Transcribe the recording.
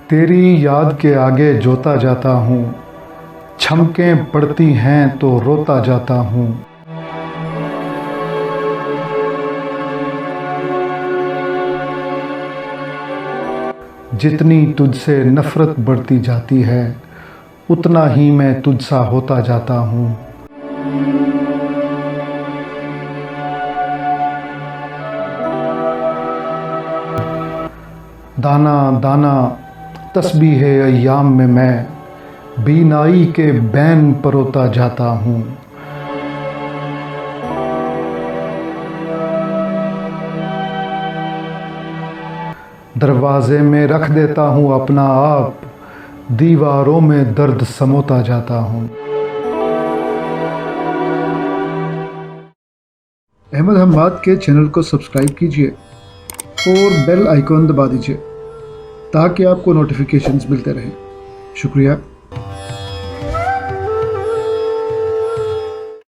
तेरी याद के आगे जोता जाता हूँ, छमकें पड़ती हैं तो रोता जाता हूँ। जितनी तुझसे नफ़रत बढ़ती जाती है, उतना ही मैं तुझसा होता जाता हूँ। दाना दाना तस्बीह अय्याम में मैं बीनाई के बैन परोता जाता हूँ। दरवाज़े में रख देता हूँ अपना आप, दीवारों में दर्द समोता जाता हूँ। अहमद हम्माद के चैनल को सब्सक्राइब कीजिए और बेल आइकॉन दबा दीजिए ताकि आपको नोटिफिकेशंस मिलते रहें। शुक्रिया।